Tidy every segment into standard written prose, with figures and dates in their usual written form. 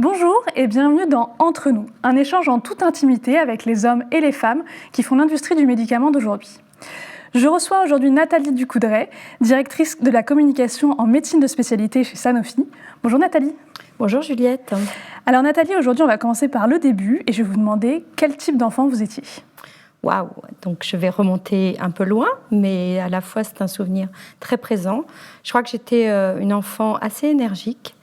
Bonjour et bienvenue dans Entre nous, un échange en toute intimité avec les hommes et les femmes qui font l'industrie du médicament d'aujourd'hui. Je reçois aujourd'hui Nathalie Ducoudray, directrice de la communication en médecine de spécialité chez Sanofi. Bonjour Nathalie. Bonjour Juliette. Alors Nathalie, aujourd'hui on va commencer par le début et je vais vous demander quel type d'enfant vous étiez. Waouh, donc je vais remonter un peu loin, mais à la fois c'est un souvenir très présent. Je crois que j'étais une enfant assez énergique,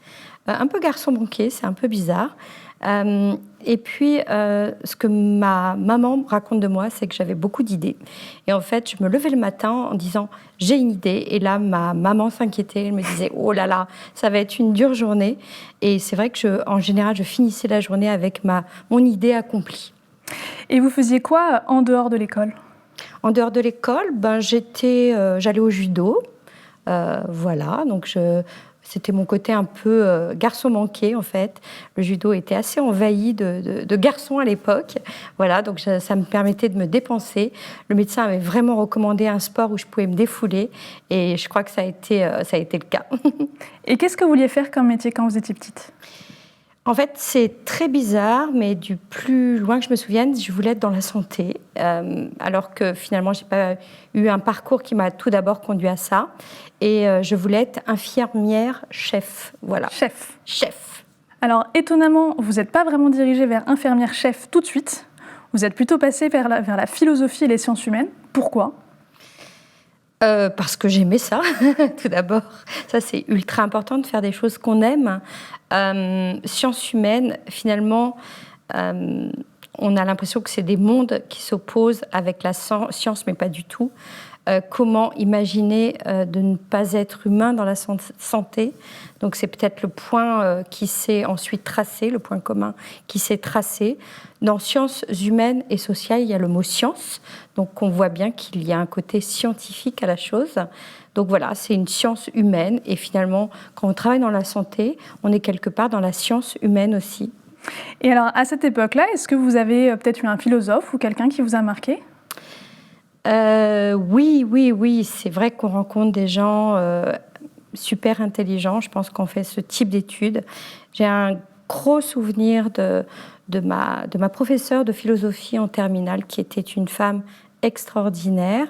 un peu garçon manqué, c'est un peu bizarre. Et puis, ce que ma maman raconte de moi, c'est que j'avais beaucoup d'idées. Et en fait, je me levais le matin en disant « j'ai une idée ». Et là, ma maman s'inquiétait, elle me disait « oh là là, ça va être une dure journée ». Et c'est vrai que, en général, je finissais la journée avec mon idée accomplie. Et vous faisiez quoi en dehors de l'école ? En dehors de l'école, j'allais au judo. Voilà, donc c'était mon côté un peu garçon manqué, en fait. Le judo était assez envahi de garçons à l'époque. Voilà, donc ça me permettait de me dépenser. Le médecin avait vraiment recommandé un sport où je pouvais me défouler. Et je crois que ça a été le cas. Et qu'est-ce que vous vouliez faire comme métier quand vous étiez petite ? En fait, c'est très bizarre, mais du plus loin que je me souvienne, je voulais être dans la santé, alors que finalement, je n'ai pas eu un parcours qui m'a tout d'abord conduit à ça. Et je voulais être infirmière chef. Voilà. Chef. Alors, étonnamment, vous n'êtes pas vraiment dirigée vers infirmière chef tout de suite. Vous êtes plutôt passée vers la philosophie et les sciences humaines. Pourquoi ? Parce que j'aimais ça, tout d'abord. Ça, c'est ultra important de faire des choses qu'on aime. Sciences humaines, finalement, on a l'impression que c'est des mondes qui s'opposent avec la science, mais pas du tout. Comment imaginer de ne pas être humain dans la santé ? Donc c'est peut-être le point qui s'est ensuite tracé, le point commun qui s'est tracé. Dans sciences humaines et sociales, il y a le mot science, donc on voit bien qu'il y a un côté scientifique à la chose. Donc voilà, c'est une science humaine et finalement, quand on travaille dans la santé, on est quelque part dans la science humaine aussi. Et alors à cette époque-là, est-ce que vous avez peut-être eu un philosophe ou quelqu'un qui vous a marqué ? Oui, c'est vrai qu'on rencontre des gens super intelligents. Je pense qu'on fait ce type d'études. J'ai un gros souvenir de ma professeure de philosophie en terminale, qui était une femme extraordinaire.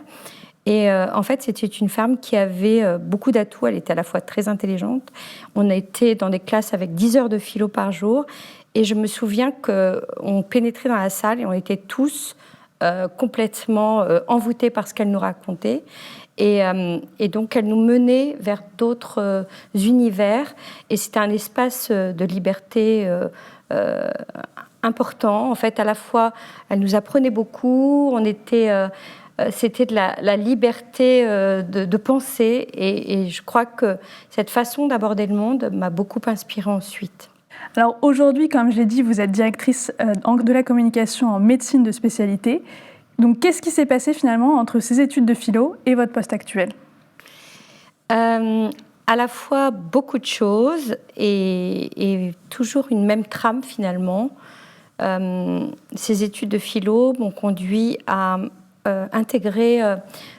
Et en fait, c'était une femme qui avait beaucoup d'atouts. Elle était à la fois très intelligente. On était dans des classes avec 10 heures de philo par jour. Et je me souviens qu'on pénétrait dans la salle et on était tous complètement envoûtés par ce qu'elle nous racontait. Et donc, elle nous menait vers d'autres univers. Et c'était un espace de liberté important. En fait, à la fois, elle nous apprenait beaucoup. C'était de la liberté de penser. Et je crois que cette façon d'aborder le monde m'a beaucoup inspirée ensuite. Alors aujourd'hui, comme je l'ai dit, vous êtes directrice de la communication en médecine de spécialité. Donc qu'est-ce qui s'est passé finalement entre ces études de philo et votre poste actuel ? À la fois beaucoup de choses et toujours une même trame finalement. Ces études de philo m'ont conduit à intégrer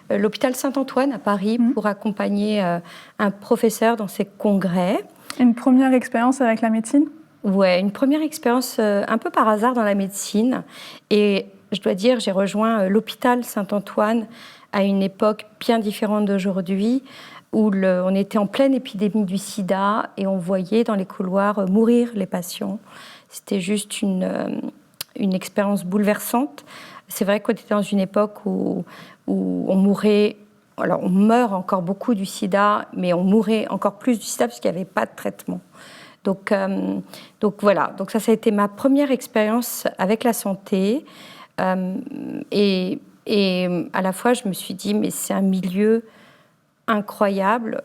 l'hôpital Saint-Antoine à Paris pour accompagner un professeur dans ses congrès. Une première expérience avec la médecine ? Ouais, une première expérience un peu par hasard dans la médecine. Et je dois dire, j'ai rejoint l'hôpital Saint-Antoine à une époque bien différente d'aujourd'hui, où on était en pleine épidémie du sida et on voyait dans les couloirs mourir les patients. C'était juste une expérience bouleversante. C'est vrai qu'on était dans une époque où on mourait. Alors, on meurt encore beaucoup du sida, mais on mourait encore plus du sida parce qu'il n'y avait pas de traitement. Donc voilà, donc ça a été ma première expérience avec la santé. Et à la fois, je me suis dit, mais c'est un milieu incroyable.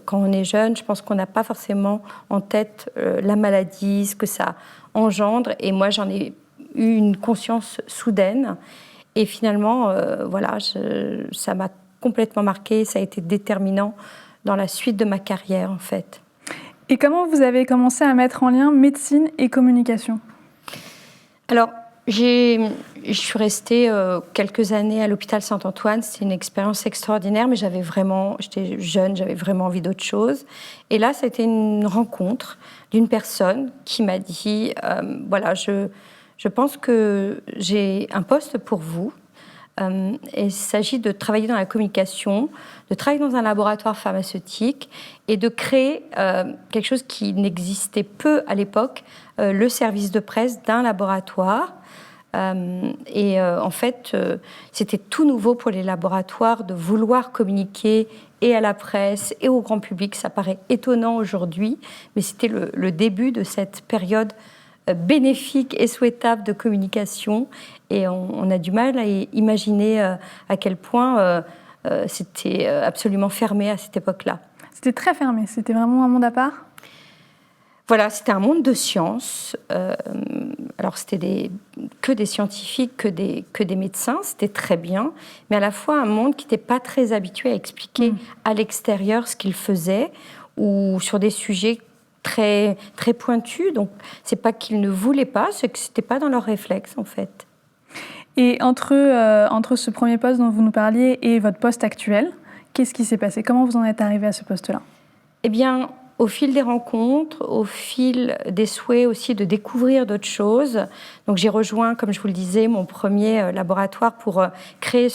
Quand on est jeune, je pense qu'on n'a pas forcément en tête la maladie, ce que ça engendre. Et moi, j'en ai eu une conscience soudaine. Et finalement, voilà, ça m'a complètement marquée. Ça a été déterminant dans la suite de ma carrière, en fait. Et comment vous avez commencé à mettre en lien médecine et communication ? Alors, Je suis restée quelques années à l'hôpital Saint-Antoine. C'était une expérience extraordinaire, mais j'étais jeune, j'avais vraiment envie d'autre chose. Et là, c'était une rencontre d'une personne qui m'a dit voilà, je pense que j'ai un poste pour vous. Et il s'agit de travailler dans la communication, de travailler dans un laboratoire pharmaceutique et de créer quelque chose qui n'existait peu à l'époque, le service de presse d'un laboratoire. En fait, c'était tout nouveau pour les laboratoires de vouloir communiquer et à la presse et au grand public. Ça paraît étonnant aujourd'hui, mais c'était le début de cette période bénéfique et souhaitable de communication. Et on a du mal à imaginer à quel point c'était absolument fermé à cette époque-là. C'était très fermé, c'était vraiment un monde à part? Voilà, c'était un monde de sciences. Alors, c'était que des scientifiques, que des médecins, c'était très bien, mais à la fois un monde qui n'était pas très habitué à expliquer à l'extérieur ce qu'ils faisaient ou sur des sujets très, très pointus. Donc, c'est pas qu'ils ne voulaient pas, c'est que c'était pas dans leur réflexe, en fait. Et entre ce premier poste dont vous nous parliez et votre poste actuel, qu'est-ce qui s'est passé? Comment vous en êtes arrivé à ce poste-là? Eh bien, au fil des rencontres, au fil des souhaits aussi de découvrir d'autres choses. Donc j'ai rejoint, comme je vous le disais, mon premier laboratoire pour créer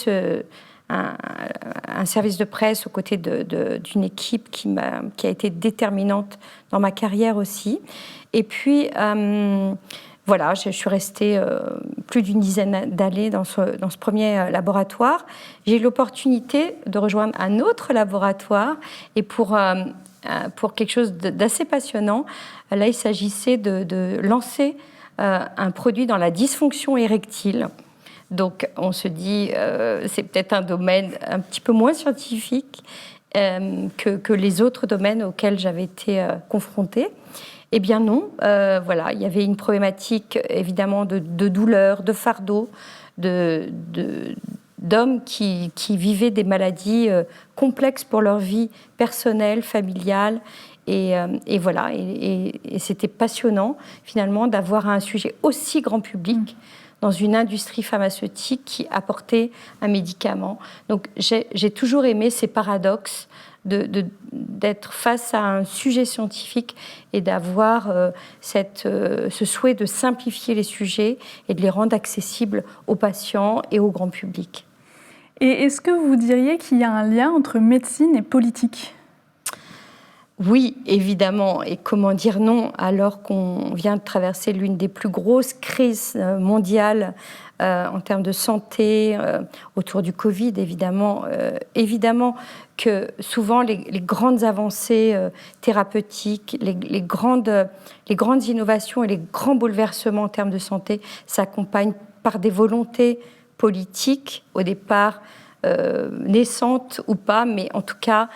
un service de presse aux côtés d'une équipe qui a été déterminante dans ma carrière aussi. Et puis, voilà, je suis restée plus d'une dizaine d'années dans ce premier laboratoire. J'ai eu l'opportunité de rejoindre un autre laboratoire et pour quelque chose d'assez passionnant. Là, il s'agissait de lancer un produit dans la dysfonction érectile. Donc, on se dit, c'est peut-être un domaine un petit peu moins scientifique que les autres domaines auxquels j'avais été confrontée. Eh bien non, voilà, il y avait une problématique évidemment de douleur, de fardeau, d'hommes qui vivaient des maladies complexes pour leur vie personnelle, familiale. Et voilà, et c'était passionnant finalement d'avoir un sujet aussi grand public dans une industrie pharmaceutique qui apportait un médicament. Donc j'ai toujours aimé ces paradoxes d'être face à un sujet scientifique et d'avoir ce souhait de simplifier les sujets et de les rendre accessibles aux patients et au grand public. Et est-ce que vous diriez qu'il y a un lien entre médecine et politique ? Oui, évidemment. Et comment dire non alors qu'on vient de traverser l'une des plus grosses crises mondiales en termes de santé, autour du Covid, évidemment. Évidemment que souvent les grandes avancées thérapeutiques, les grandes innovations et les grands bouleversements en termes de santé s'accompagnent par des volontés politiques, au départ naissantes ou pas, mais en tout cas,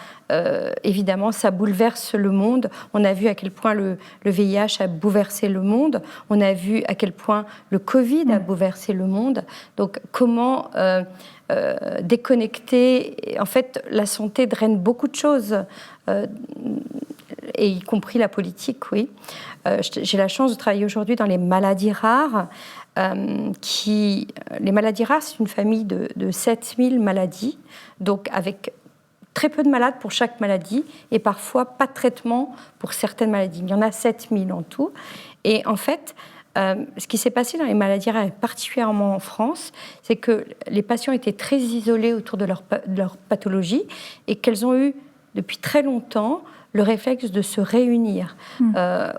évidemment, ça bouleverse le monde. On a vu à quel point le VIH a bouleversé le monde. On a vu à quel point le Covid a bouleversé le monde. Donc, comment déconnecter? En fait, la santé draine beaucoup de choses, et y compris la politique, oui. J'ai la chance de travailler aujourd'hui dans les maladies rares. Les maladies rares, c'est une famille de 7000 maladies, donc avec très peu de malades pour chaque maladie et parfois pas de traitement pour certaines maladies. Il y en a 7000 en tout. Et en fait, ce qui s'est passé dans les maladies rares, particulièrement en France, c'est que les patients étaient très isolés autour de leur pathologie et qu'elles ont eu depuis très longtemps le réflexe de se réunir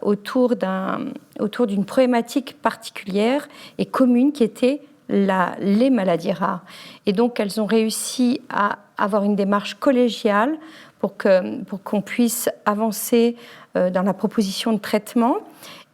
autour d'une problématique particulière et commune qui était les maladies rares. Et donc, elles ont réussi à avoir une démarche collégiale pour qu'on puisse avancer dans la proposition de traitement.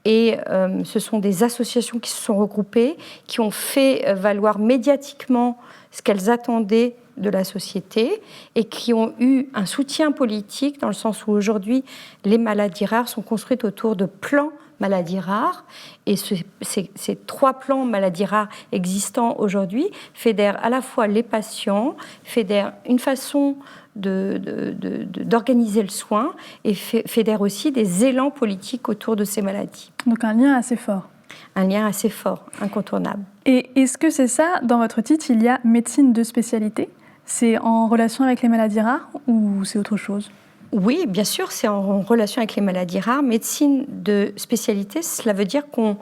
Et ce sont des associations qui se sont regroupées, qui ont fait valoir médiatiquement ce qu'elles attendaient de la société et qui ont eu un soutien politique dans le sens où aujourd'hui les maladies rares sont construites autour de plans maladies rares et ces 3 plans maladies rares existants aujourd'hui fédèrent à la fois les patients, fédèrent une façon d'organiser le soin et fédèrent aussi des élans politiques autour de ces maladies. Donc un lien assez fort. un lien assez fort, incontournable. Et est-ce que c'est ça, dans votre titre, il y a médecine de spécialité? C'est en relation avec les maladies rares ou c'est autre chose? Oui, bien sûr, c'est en relation avec les maladies rares. Médecine de spécialité, cela veut dire qu'on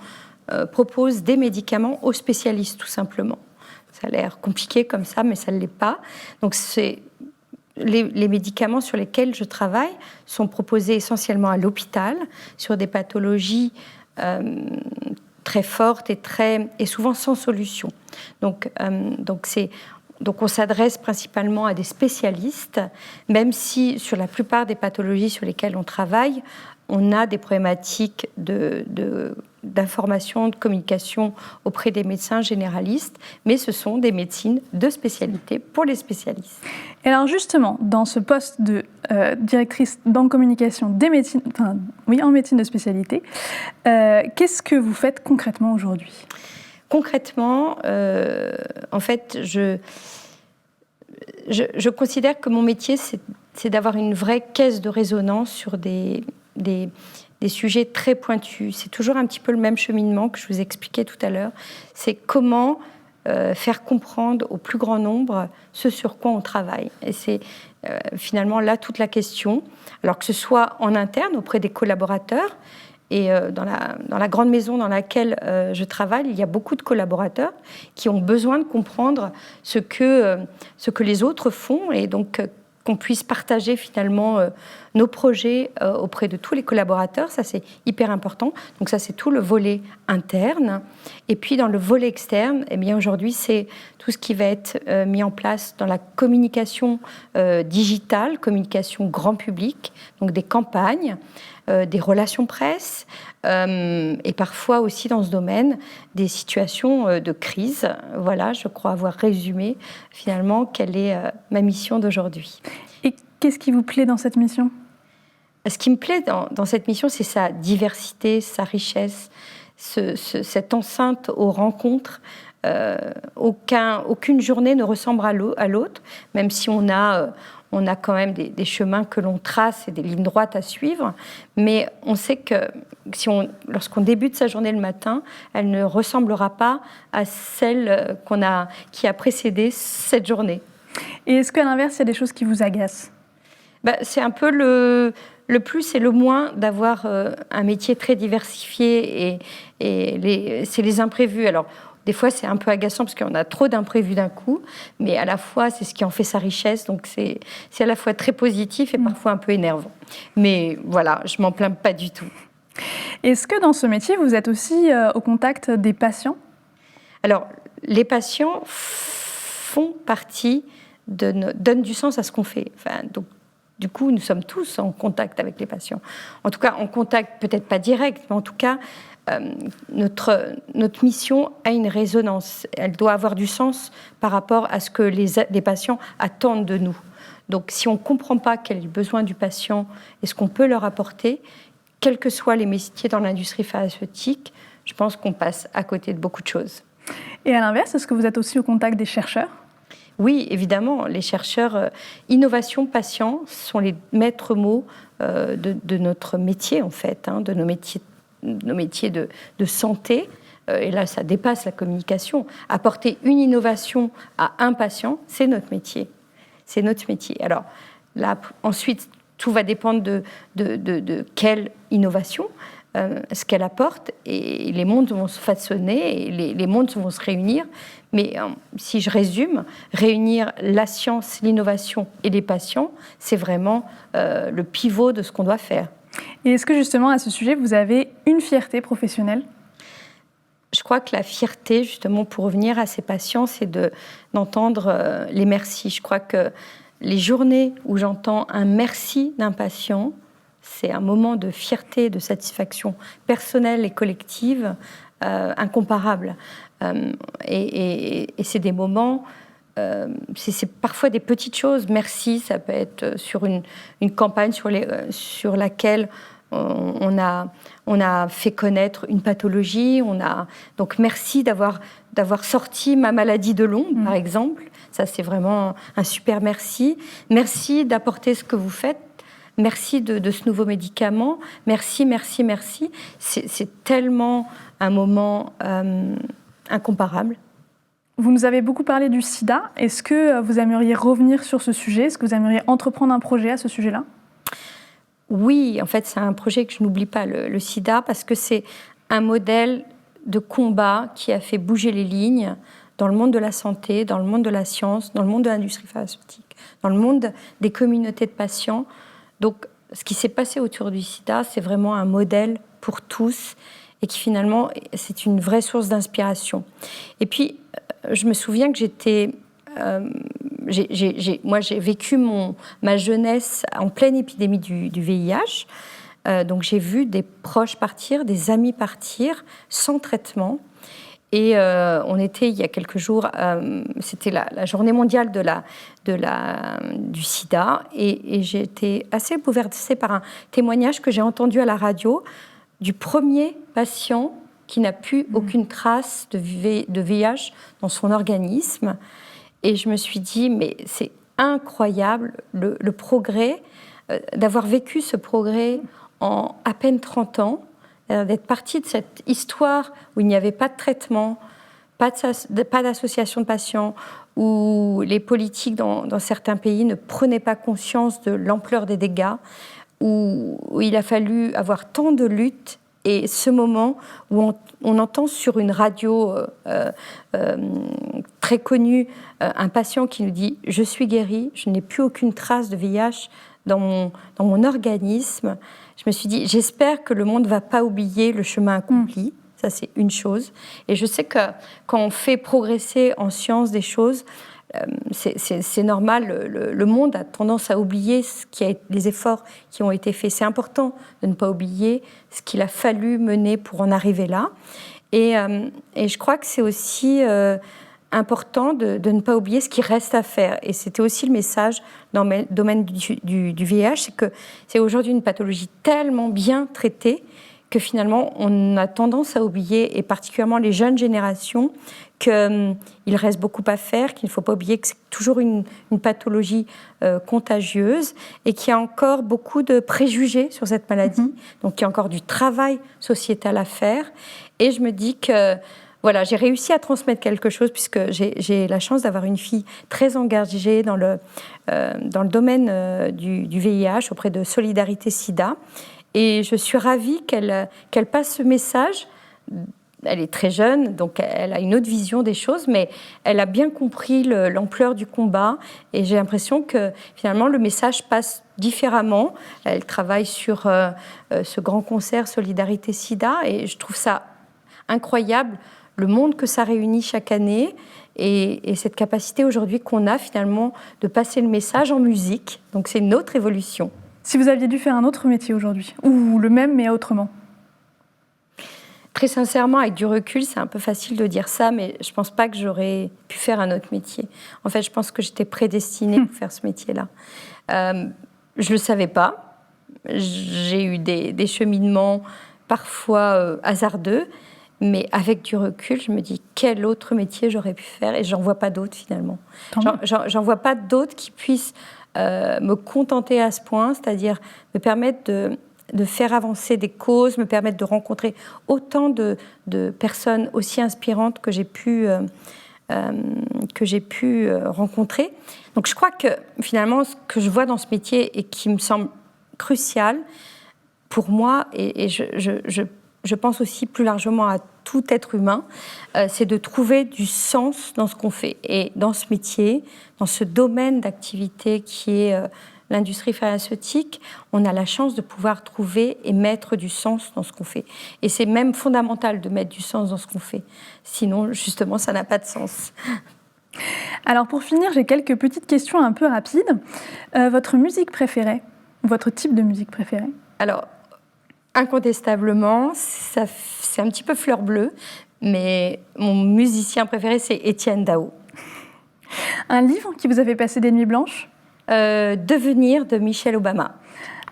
propose des médicaments aux spécialistes, tout simplement. Ça a l'air compliqué comme ça, mais ça ne l'est pas. Donc, les médicaments sur lesquels je travaille sont proposés essentiellement à l'hôpital, sur des pathologies très fortes et souvent sans solution. Donc on s'adresse principalement à des spécialistes, même si sur la plupart des pathologies sur lesquelles on travaille, on a des problématiques d'information, de communication auprès des médecins généralistes, mais ce sont des médecines de spécialité pour les spécialistes. Et alors justement, dans ce poste de directrice en communication en médecine de spécialité, qu'est-ce que vous faites concrètement aujourd'hui? Concrètement, en fait, je considère que mon métier, c'est d'avoir une vraie caisse de résonance sur des sujets très pointus. C'est toujours un petit peu le même cheminement que je vous expliquais tout à l'heure. C'est comment faire comprendre au plus grand nombre ce sur quoi on travaille. Et c'est finalement là toute la question. Alors que ce soit en interne auprès des collaborateurs, et dans la grande maison dans laquelle je travaille, il y a beaucoup de collaborateurs qui ont besoin de comprendre ce que les autres font, et donc qu'on puisse partager finalement nos projets auprès de tous les collaborateurs. Ça, c'est hyper important. Donc ça, c'est tout le volet interne. Et puis dans le volet externe, eh bien aujourd'hui, c'est tout ce qui va être mis en place dans la communication digitale, communication grand public, donc des campagnes, des relations presse, et parfois aussi dans ce domaine des situations de crise. Voilà, je crois avoir résumé finalement quelle est ma mission d'aujourd'hui. Et qu'est-ce qui vous plaît dans cette mission ? Ce qui me plaît dans cette mission, c'est sa diversité, sa richesse, cette enceinte aux rencontres. Aucune journée ne ressemble à l'autre, même si on a quand même des chemins que l'on trace et des lignes droites à suivre. Mais on sait que lorsqu'on débute sa journée le matin, elle ne ressemblera pas à celle qui a précédé cette journée. Et est-ce qu'à l'inverse, il y a des choses qui vous agacent ? C'est un peu le plus et le moins d'avoir un métier très diversifié, et c'est les imprévus. Alors, des fois, c'est un peu agaçant parce qu'on a trop d'imprévus d'un coup, mais à la fois, c'est ce qui en fait sa richesse. Donc, c'est à la fois très positif et parfois un peu énervant. Mais voilà, je m'en plains pas du tout. Est-ce que dans ce métier, vous êtes aussi au contact des patients ? Alors, les patients font partie donnent du sens à ce qu'on fait. Donc, du coup, nous sommes tous en contact avec les patients. En tout cas, en contact peut-être pas direct, mais en tout cas, notre mission a une résonance. Elle doit avoir du sens par rapport à ce que les patients attendent de nous. Donc, si on ne comprend pas quel est le besoin du patient et ce qu'on peut leur apporter, quels que soient les métiers dans l'industrie pharmaceutique, je pense qu'on passe à côté de beaucoup de choses. Et à l'inverse, est-ce que vous êtes aussi au contact des chercheurs ? Oui, évidemment. Les chercheurs, innovation, patient, sont les maîtres mots de notre métier, en fait, de nos métiers de santé. Et là, ça dépasse la communication. Apporter une innovation à un patient, c'est notre métier. C'est notre métier. Alors, là, ensuite, tout va dépendre de quelle innovation, ce qu'elle apporte, et les mondes vont se façonner, et les mondes vont se réunir. Mais si je résume, réunir la science, l'innovation et les patients, c'est vraiment le pivot de ce qu'on doit faire. Et est-ce que justement, à ce sujet, vous avez une fierté professionnelle ? Je crois que la fierté, justement, pour revenir à ces patients, c'est d'entendre les merci. Je crois que les journées où j'entends un merci d'un patient, c'est un moment de fierté, de satisfaction personnelle et collective incomparable. Et c'est des moments, c'est parfois des petites choses. Merci, ça peut être sur une campagne sur laquelle on a fait connaître une pathologie. Donc merci d'avoir sorti ma maladie de l'ombre, par exemple. Ça, c'est vraiment un super merci. Merci d'apporter ce que vous faites. Merci de ce nouveau médicament. Merci, merci, merci. C'est tellement un moment incomparable. Vous nous avez beaucoup parlé du sida. Est-ce que vous aimeriez revenir sur ce sujet? Est-ce que vous aimeriez entreprendre un projet à ce sujet-là? Oui, en fait, c'est un projet que je n'oublie pas, le sida, parce que c'est un modèle de combat qui a fait bouger les lignes dans le monde de la santé, dans le monde de la science, dans le monde de l'industrie pharmaceutique, dans le monde des communautés de patients. Donc, ce qui s'est passé autour du sida, c'est vraiment un modèle pour tous et qui finalement, c'est une vraie source d'inspiration. Et puis, je me souviens que moi, j'ai vécu ma jeunesse en pleine épidémie du VIH. Donc, j'ai vu des proches partir, des amis partir sans traitement. Et on était, il y a quelques jours, c'était la journée mondiale du sida. Et j'ai été assez bouleversée par un témoignage que j'ai entendu à la radio du premier patient qui n'a plus aucune trace de VIH dans son organisme. Et je me suis dit, mais c'est incroyable le progrès, d'avoir vécu ce progrès en à peine 30 ans, d'être partie de cette histoire où il n'y avait pas de traitement, pas d'association de patients, où les politiques dans certains pays ne prenaient pas conscience de l'ampleur des dégâts, où il a fallu avoir tant de luttes. Et ce moment où on entend sur une radio très connue un patient qui nous dit « Je suis guéri, je n'ai plus aucune trace de VIH dans mon organisme », je me suis dit « J'espère que le monde ne va pas oublier le chemin accompli ». Ça, c'est une chose. Et je sais que quand on fait progresser en science des choses, c'est normal, le monde a tendance à oublier les efforts qui ont été faits. C'est important de ne pas oublier ce qu'il a fallu mener pour en arriver là. Et je crois que c'est aussi important de ne pas oublier ce qui reste à faire. Et c'était aussi le message dans le domaine du VIH, c'est que c'est aujourd'hui une pathologie tellement bien traitée que finalement, on a tendance à oublier, et particulièrement les jeunes générations, qu'il reste beaucoup à faire, qu'il ne faut pas oublier que c'est toujours une pathologie contagieuse et qu'il y a encore beaucoup de préjugés sur cette maladie. Donc, il y a encore du travail sociétal à faire. Et je me dis que voilà, j'ai réussi à transmettre quelque chose puisque j'ai la chance d'avoir une fille très engagée dans le domaine du VIH auprès de Solidarité Sida. Et je suis ravie qu'elle passe ce message. Elle est très jeune, donc elle a une autre vision des choses, mais elle a bien compris l'ampleur du combat. Et j'ai l'impression que finalement le message passe différemment. Elle travaille sur ce grand concert Solidarité Sida, et je trouve ça incroyable, le monde que ça réunit chaque année, et cette capacité aujourd'hui qu'on a finalement de passer le message en musique. Donc c'est une autre évolution. Si vous aviez dû faire un autre métier aujourd'hui, ou le même mais autrement? Très sincèrement, avec du recul, c'est un peu facile de dire ça, mais je ne pense pas que j'aurais pu faire un autre métier. En fait, je pense que j'étais prédestinée pour faire ce métier-là. Je ne le savais pas. J'ai eu des cheminements parfois hasardeux, mais avec du recul, je me dis quel autre métier j'aurais pu faire, et j'en vois pas d'autres finalement. J'en vois pas d'autres qui puissent me contenter à ce point, c'est-à-dire me permettre de faire avancer des causes, me permettre de rencontrer autant de personnes aussi inspirantes que j'ai pu rencontrer. Donc je crois que finalement, ce que je vois dans ce métier et qui me semble crucial pour moi, et je pense aussi plus largement à tout être humain, c'est de trouver du sens dans ce qu'on fait. Et dans ce métier, dans ce domaine d'activité qui est l'industrie pharmaceutique, on a la chance de pouvoir trouver et mettre du sens dans ce qu'on fait. Et c'est même fondamental de mettre du sens dans ce qu'on fait. Sinon, justement, ça n'a pas de sens. Alors pour finir, j'ai quelques petites questions un peu rapides. Votre musique préférée? Votre type de musique préférée? Alors, incontestablement, c'est un petit peu fleur bleue, mais mon musicien préféré, c'est Étienne Dao. Un livre qui vous a fait passer des nuits blanches? Devenir de Michelle Obama.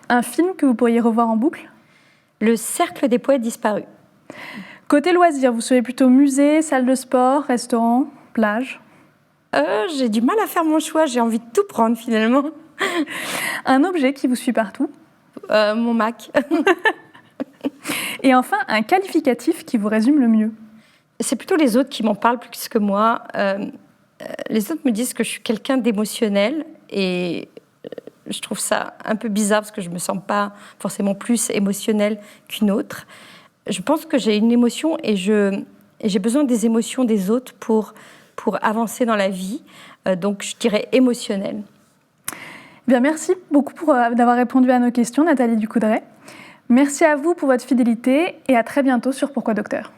Un film que vous pourriez revoir en boucle? Le cercle des poètes disparus. Côté loisirs, vous serez plutôt musée, salle de sport, restaurant, plage? J'ai du mal à faire mon choix, j'ai envie de tout prendre finalement. Un objet qui vous suit partout? Mon Mac. Et enfin, un qualificatif qui vous résume le mieux. C'est plutôt les autres qui m'en parlent plus que moi. Les autres me disent que je suis quelqu'un d'émotionnel et je trouve ça un peu bizarre parce que je ne me sens pas forcément plus émotionnelle qu'une autre. Je pense que j'ai une émotion et j'ai besoin des émotions des autres pour avancer dans la vie. Donc je dirais émotionnelle. Bien, merci beaucoup d'avoir répondu à nos questions, Nathalie Ducoudray. Merci à vous pour votre fidélité et à très bientôt sur Pourquoi Docteur.